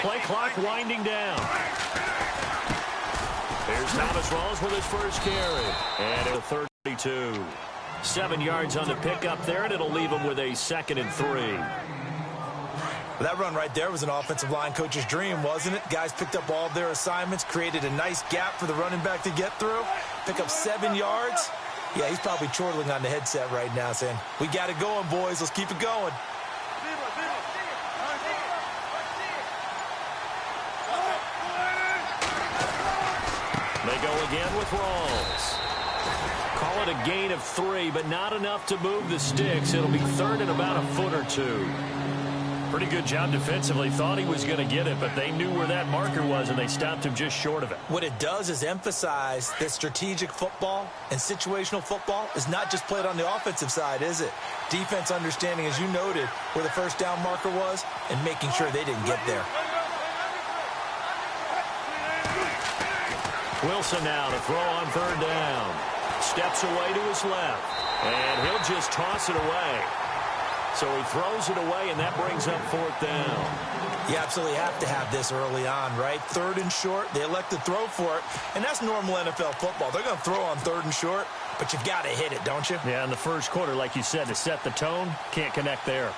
Play clock winding down. Here's Thomas Rawls with his first carry. And a 32. 7 yards on the pickup there, and it'll leave him with a 2nd and 3. That run right there was an offensive line coach's dream, wasn't it? Guys picked up all of their assignments, created a nice gap for the running back to get through, pick up 7 yards. Yeah, he's probably chortling on the headset right now saying, we got it going, boys. Let's keep it going. They go again with Rawls. Call it a gain of 3, but not enough to move the sticks. It'll be 3rd and about a foot or 2. Pretty good job defensively. Thought he was going to get it, but they knew where that marker was, and they stopped him just short of it. What it does is emphasize that strategic football and situational football is not just played on the offensive side, is it? Defense understanding, as you noted, where the first down marker was and making sure they didn't get there. Wilson now to throw on 3rd down. Steps away to his left, and he'll just toss it away. So he throws it away, and that brings up 4th down. You absolutely have to have this early on, right? 3rd and short, they elect to throw for it, and that's normal NFL football. They're going to throw on 3rd and short, but you've got to hit it, don't you? Yeah, in the first quarter, like you said, to set the tone, can't connect there.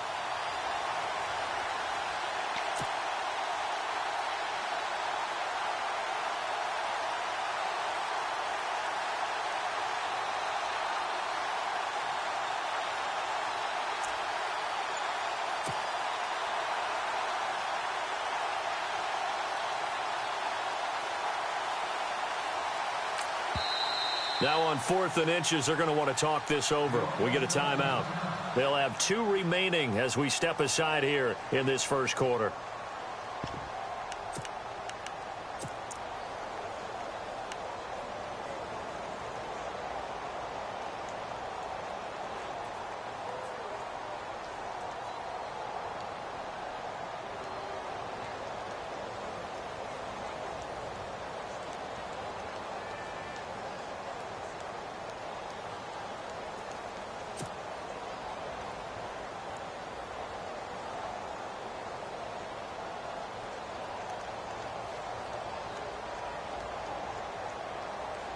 Now on 4th and inches, they're going to want to talk this over. We get a timeout. They'll have 2 remaining as we step aside here in this first quarter.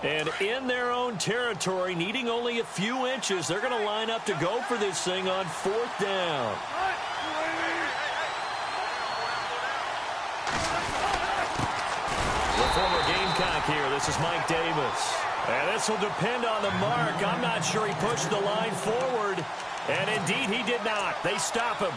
And in their own territory, needing only a few inches, they're going to line up to go for this thing on 4th down. The former Gamecock here. This is Mike Davis. And this will depend on the mark. I'm not sure he pushed the line forward. And indeed, he did not. They stop him.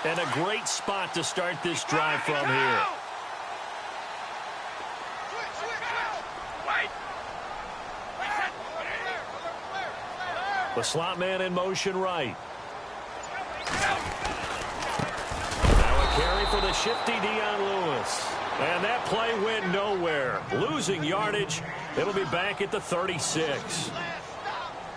And a great spot to start this drive from here. The slot man in motion right. Now a carry for the shifty Dion Lewis. And that play went nowhere. Losing yardage. It'll be back at the 36.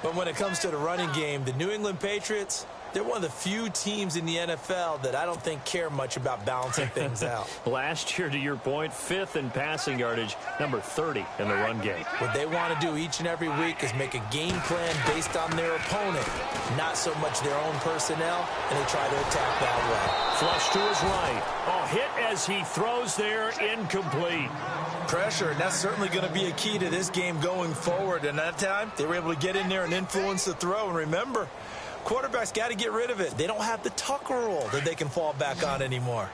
But when it comes to the running game, the New England Patriots, they're one of the few teams in the NFL that I don't think care much about balancing things out. Last year, to your point, 5th in passing yardage, number 30 in the run game. What they want to do each and every week is make a game plan based on their opponent, not so much their own personnel, and they try to attack that way. Flush to his right. Oh, hit as he throws there, incomplete. Pressure, and that's certainly going to be a key to this game going forward. And that time, they were able to get in there and influence the throw. And remember, quarterbacks got to get rid of it. They don't have the tuck rule that they can fall back on anymore.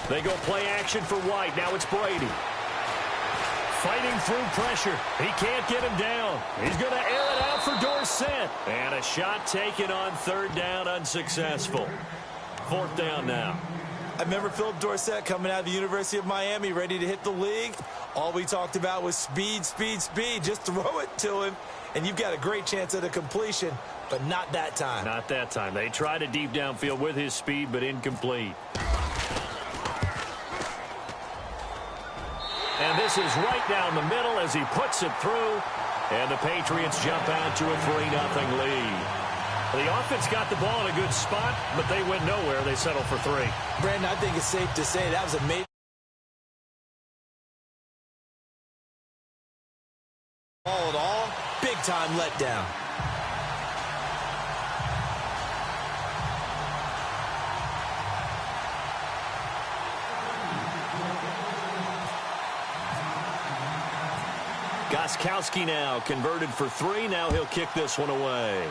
They go play action for White. Now it's Brady. Fighting through pressure. He can't get him down. He's going to air it out for Dorsett. And a shot taken on 3rd down, unsuccessful. 4th down now. I remember Philip Dorsett coming out of the University of Miami, ready to hit the league. All we talked about was speed, speed, speed. Just throw it to him, and you've got a great chance at a completion, but not that time. Not that time. They tried a deep downfield with his speed, but incomplete. And this is right down the middle as he puts it through. And the Patriots jump out to a 3-0 lead. The offense got the ball in a good spot, but they went nowhere. They settled for 3. Brandon, I think it's safe to say that was a major ball at all. Big-time letdown. Gostkowski now converted for 3. Now he'll kick this one away.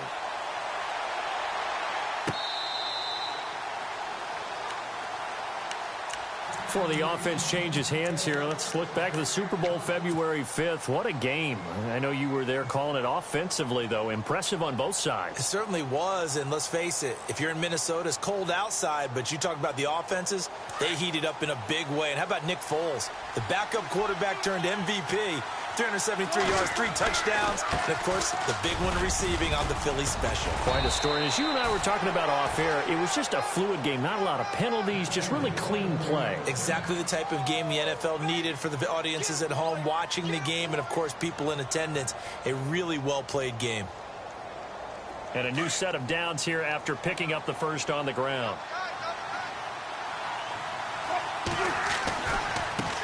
Before the offense changes hands here, let's look back at the Super Bowl February 5th. What a game. I know you were there calling it offensively, though. Impressive on both sides. It certainly was, and let's face it, if you're in Minnesota, it's cold outside, but you talk about the offenses, they heated up in a big way. And how about Nick Foles? The backup quarterback turned MVP. 373 yards, 3 touchdowns, and, of course, the big one receiving on the Philly special. Quite a story. As you and I were talking about off air, it was just a fluid game. Not a lot of penalties, just really clean play. Exactly the type of game the NFL needed for the audiences at home watching the game and, of course, people in attendance. A really well-played game. And a new set of downs here after picking up the first on the ground.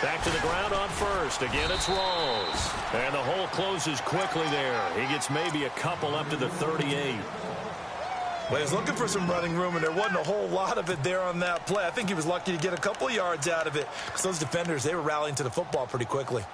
Back to the ground on first. Again, it's Rawls. And the hole closes quickly there. He gets maybe a couple up to the 38. Well, he was looking for some running room, and there wasn't a whole lot of it there on that play. I think he was lucky to get a couple of yards out of it because those defenders, they were rallying to the football pretty quickly.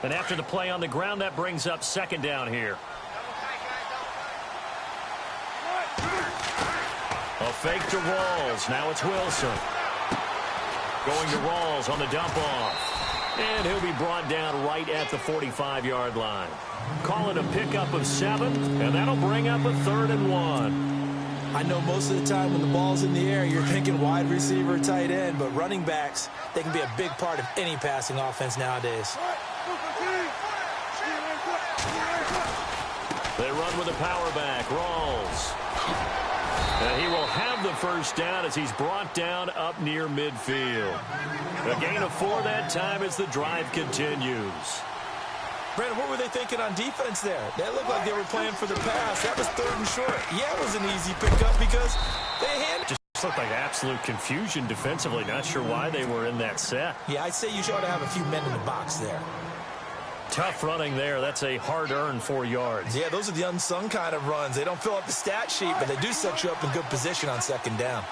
And after the play on the ground, that brings up second down here. A fake to Rawls. Now it's Wilson. Going to Rawls on the dump off. And he'll be brought down right at the 45-yard line. Call it a pickup of 7, and that'll bring up a 3rd and 1. I know most of the time when the ball's in the air, you're thinking wide receiver, tight end, but running backs, they can be a big part of any passing offense nowadays. They run with a power back. Rawls. And he will have the first down as he's brought down up near midfield. A gain of 4 that time as the drive continues. Brandon, what were they thinking on defense there? They looked like they were playing for the pass. That was 3rd and short. Yeah, it was an easy pickup because they handed. Just looked like absolute confusion defensively. Not sure why they were in that set. Yeah, I'd say you ought to have a few men in the box there. Tough running there. That's a hard-earned 4 yards. Yeah, those are the unsung kind of runs. They don't fill up the stat sheet, but they do set you up in good position on second down.